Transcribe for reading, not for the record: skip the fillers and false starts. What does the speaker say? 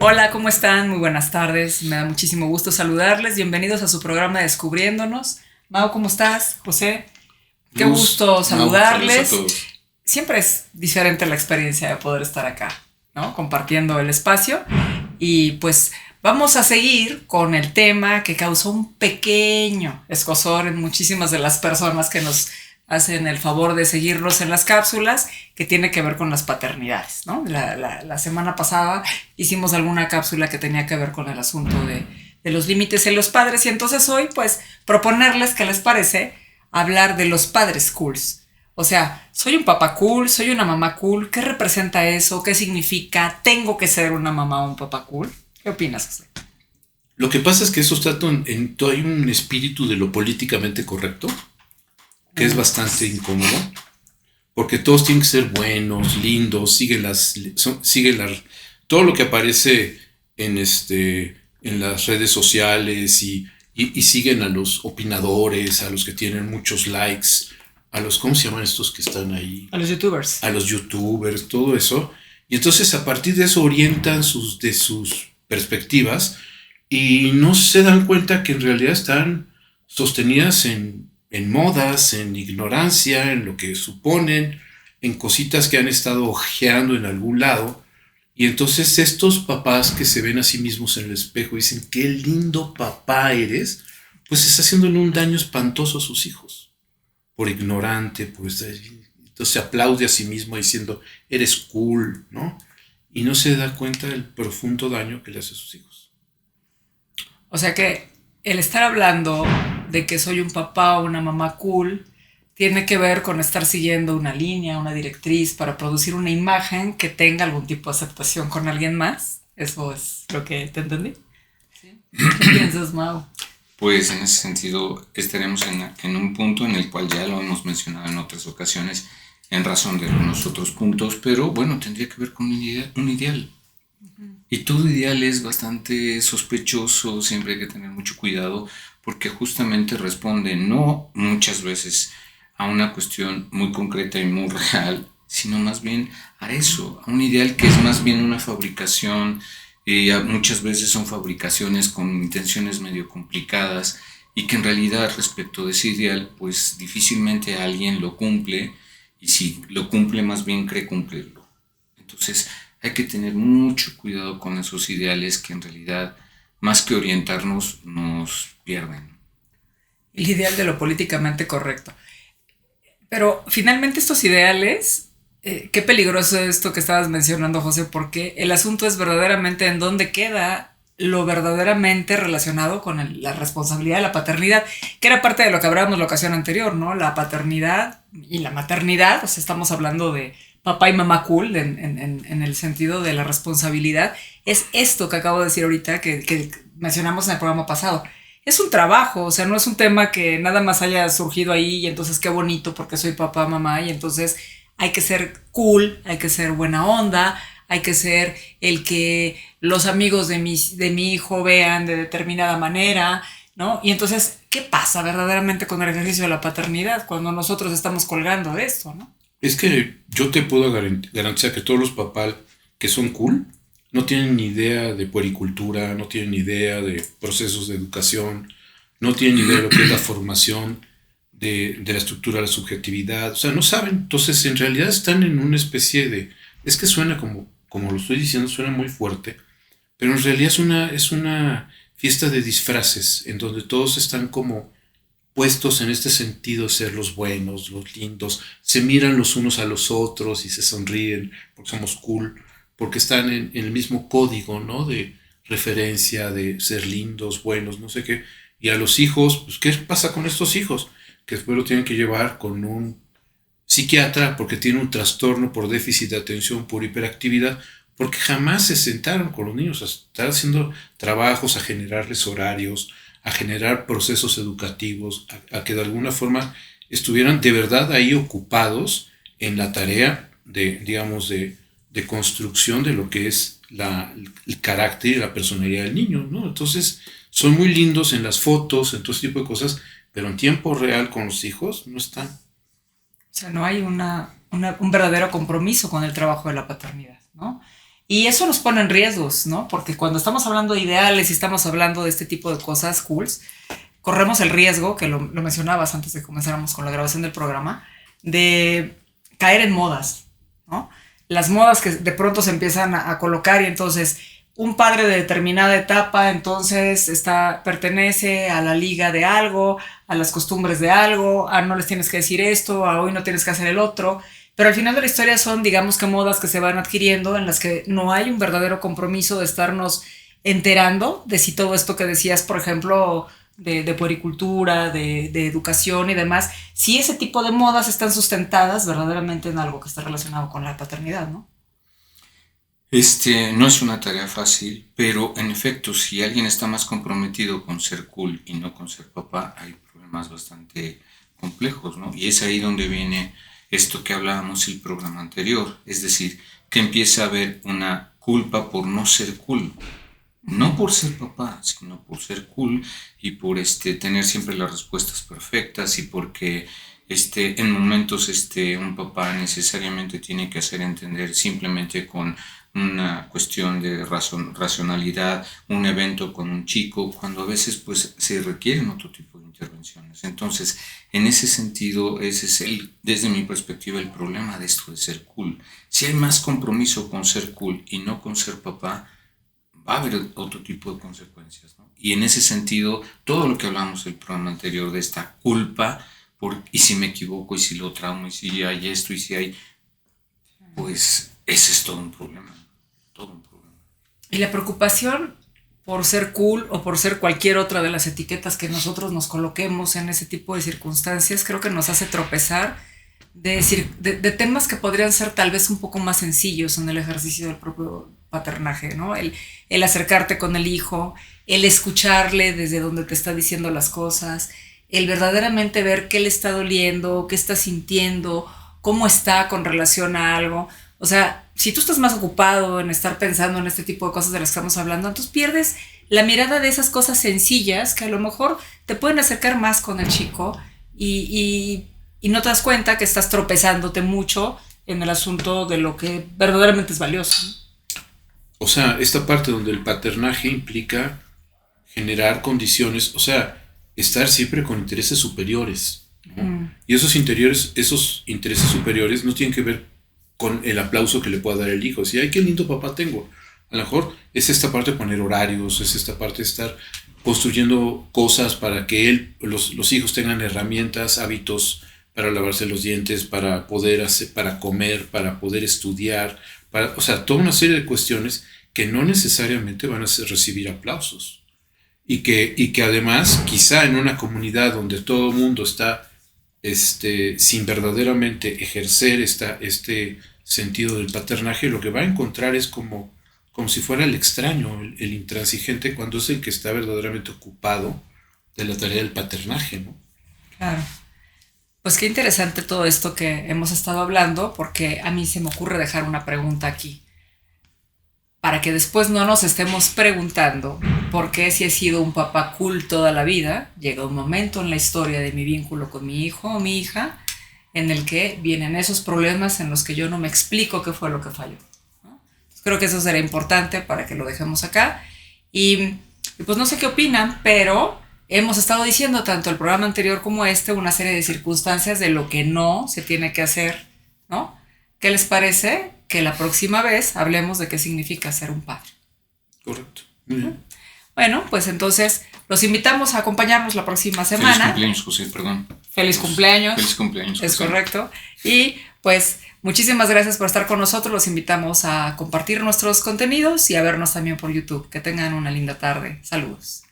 Hola, ¿cómo están? Muy buenas tardes. Me da muchísimo gusto saludarles. Bienvenidos a su programa Descubriéndonos. Mau, ¿cómo estás? José, qué Luz, gusto Mau, saludos a saludarles. todos. Siempre es diferente la experiencia de poder estar acá, ¿no? Compartiendo el espacio. Y pues vamos a seguir con el tema que causó un pequeño escozor en muchísimas de las personas que nos hacen el favor de seguirnos en las cápsulas, que tiene que ver con las paternidades, ¿no? La semana pasada hicimos alguna cápsula que tenía que ver con el asunto de los límites en los padres, y entonces hoy pues proponerles qué les parece hablar de los padres cools. O sea, soy un papá cool, soy una mamá cool, ¿qué representa eso? ¿Qué significa? ¿Tengo que ser una mamá o un papá cool? ¿Qué opinas, José? Lo que pasa es que eso está hay un espíritu de lo políticamente correcto que es bastante incómodo, porque todos tienen que ser buenos, lindos, todo lo que aparece en las redes sociales y siguen a los opinadores, a los que tienen muchos likes, a los, ¿cómo se llaman estos que están ahí? A los youtubers. A los youtubers, todo eso. Y entonces a partir de eso orientan de sus perspectivas y no se dan cuenta que en realidad están sostenidas en modas, en ignorancia, en lo que suponen, en cositas que han estado ojeando en algún lado. Y entonces estos papás que se ven a sí mismos en el espejo y dicen, qué lindo papá eres, pues está haciéndole un daño espantoso a sus hijos. Por ignorante, entonces se aplaude a sí mismo diciendo, eres cool, ¿no? Y no se da cuenta del profundo daño que le hace a sus hijos. O sea que el estar hablando de que soy un papá o una mamá cool tiene que ver con estar siguiendo una línea, una directriz para producir una imagen que tenga algún tipo de aceptación con alguien más. Eso es lo que te entendí. ¿Sí? ¿Qué piensas, Mau? Pues en ese sentido estaremos en un punto en el cual ya lo hemos mencionado en otras ocasiones en razón de algunos otros puntos, pero bueno, tendría que ver con un ideal. Y todo ideal es bastante sospechoso, siempre hay que tener mucho cuidado porque justamente responde no muchas veces a una cuestión muy concreta y muy real, sino más bien a eso, a un ideal que es más bien una fabricación. Muchas veces son fabricaciones con intenciones medio complicadas y que en realidad respecto de ese ideal pues difícilmente alguien lo cumple, y si lo cumple más bien cree cumplirlo. Entonces hay que tener mucho cuidado con esos ideales que en realidad más que orientarnos nos pierden. El ideal de lo políticamente correcto. Pero finalmente estos ideales, qué peligroso es esto que estabas mencionando, José, porque el asunto es verdaderamente en dónde queda lo verdaderamente relacionado con la responsabilidad de la paternidad, que era parte de lo que hablábamos la ocasión anterior, ¿no? La paternidad y la maternidad, o sea, estamos hablando de papá y mamá cool en el sentido de la responsabilidad. Es esto que acabo de decir ahorita, que mencionamos en el programa pasado. Es un trabajo, o sea, no es un tema que nada más haya surgido ahí y entonces qué bonito porque soy papá, mamá, y entonces hay que ser cool, hay que ser buena onda, hay que ser el que los amigos de mi hijo vean de determinada manera, ¿no? Y entonces, ¿qué pasa verdaderamente con el ejercicio de la paternidad cuando nosotros estamos colgando de esto, ¿no? Es que yo te puedo garantizar que todos los papás que son cool no tienen ni idea de puericultura, no tienen ni idea de procesos de educación, no tienen ni idea de lo que es la formación de la estructura de la subjetividad, o sea, no saben. Entonces, en realidad están en una especie de... Es que suena como lo estoy diciendo, suena muy fuerte, pero en realidad es una fiesta de disfraces, en donde todos están como puestos en este sentido, ser los buenos, los lindos, se miran los unos a los otros y se sonríen porque somos cool, porque están en el mismo código, ¿no? De referencia, de ser lindos, buenos, no sé qué. Y a los hijos, pues, ¿qué pasa con estos hijos? Que después lo tienen que llevar con un psiquiatra porque tiene un trastorno por déficit de atención, por hiperactividad, porque jamás se sentaron con los niños a estar haciendo trabajos, a generarles horarios, a generar procesos educativos, a que de alguna forma estuvieran de verdad ahí ocupados en la tarea digamos, de construcción de lo que es el carácter y la personalidad del niño, ¿no? Entonces, son muy lindos en las fotos, en todo ese tipo de cosas, pero en tiempo real con los hijos no están. O sea, no hay un verdadero compromiso con el trabajo de la paternidad, ¿no? Y eso nos pone en riesgos, ¿no? Porque cuando estamos hablando de ideales y estamos hablando de este tipo de cosas cools, corremos el riesgo, que lo mencionabas antes de que comenzáramos con la grabación del programa, de caer en modas, ¿no? Las modas que de pronto se empiezan a colocar y entonces un padre de determinada etapa entonces pertenece a la liga de algo, a las costumbres de algo, a no les tienes que decir esto, a hoy no tienes que hacer el otro. Pero al final de la historia son, digamos que modas que se van adquiriendo en las que no hay un verdadero compromiso de estarnos enterando de si todo esto que decías, por ejemplo, de puericultura, de educación y demás, si ese tipo de modas están sustentadas verdaderamente en algo que está relacionado con la paternidad, ¿no? No es una tarea fácil, pero en efecto, si alguien está más comprometido con ser cool y no con ser papá, hay problemas bastante complejos, ¿no? Y es ahí donde viene esto que hablábamos el programa anterior, es decir, que empieza a haber una culpa por no ser cool, no por ser papá, sino por ser cool y por tener siempre las respuestas perfectas y porque en momentos un papá necesariamente tiene que hacer entender simplemente con una cuestión de racionalidad, un evento con un chico, cuando a veces pues se requieren otro tipo de intervenciones. Entonces, en ese sentido, ese es desde mi perspectiva, el problema de esto de ser cool. Si hay más compromiso con ser cool y no con ser papá, va a haber otro tipo de consecuencias, ¿no? Y en ese sentido, todo lo que hablamos en el programa anterior de esta culpa, y si me equivoco, y si lo traumo, y si hay esto, y si hay, pues ese es todo un problema. Todo un problema. Y la preocupación por ser cool o por ser cualquier otra de las etiquetas que nosotros nos coloquemos en ese tipo de circunstancias, creo que nos hace tropezar de temas que podrían ser tal vez un poco más sencillos en el ejercicio del propio paternaje, ¿no? El acercarte con el hijo, el escucharle desde donde te está diciendo las cosas, el verdaderamente ver qué le está doliendo, qué está sintiendo, cómo está con relación a algo. O sea, si tú estás más ocupado en estar pensando en este tipo de cosas de las que estamos hablando, entonces pierdes la mirada de esas cosas sencillas que a lo mejor te pueden acercar más con el chico y no te das cuenta que estás tropezándote mucho en el asunto de lo que verdaderamente es valioso, ¿no? O sea, esta parte donde el paternaje implica generar condiciones, o sea, estar siempre con intereses superiores, ¿no? Y esos intereses superiores no tienen que ver con el aplauso que le pueda dar el hijo. Si, ay, qué lindo papá tengo. A lo mejor es esta parte de poner horarios, es esta parte de estar construyendo cosas para que los hijos tengan herramientas, hábitos para lavarse los dientes, para poder para comer, para poder estudiar, o sea, toda una serie de cuestiones que no necesariamente van a recibir aplausos. Y que además, quizá en una comunidad donde todo el mundo está sin verdaderamente ejercer este sentido del paternaje, lo que va a encontrar es como si fuera el extraño, el intransigente, cuando es el que está verdaderamente ocupado de la tarea del paternaje, ¿no? Claro. Pues qué interesante todo esto que hemos estado hablando, porque a mí se me ocurre dejar una pregunta aquí, para que después no nos estemos preguntando por qué, si he sido un papá cool toda la vida, llega un momento en la historia de mi vínculo con mi hijo o mi hija en el que vienen esos problemas en los que yo no me explico qué fue lo que falló, ¿no? Creo que eso será importante para que lo dejemos acá. Y pues no sé qué opinan, pero hemos estado diciendo tanto el programa anterior como una serie de circunstancias de lo que no se tiene que hacer, ¿no? ¿Qué les parece que la próxima vez hablemos de qué significa ser un padre? Correcto. Muy bien. Bueno, pues entonces los invitamos a acompañarnos la próxima semana. Feliz cumpleaños, José, perdón. Feliz cumpleaños. Feliz cumpleaños, José. Es correcto. Y pues muchísimas gracias por estar con nosotros. Los invitamos a compartir nuestros contenidos y a vernos también por YouTube. Que tengan una linda tarde. Saludos.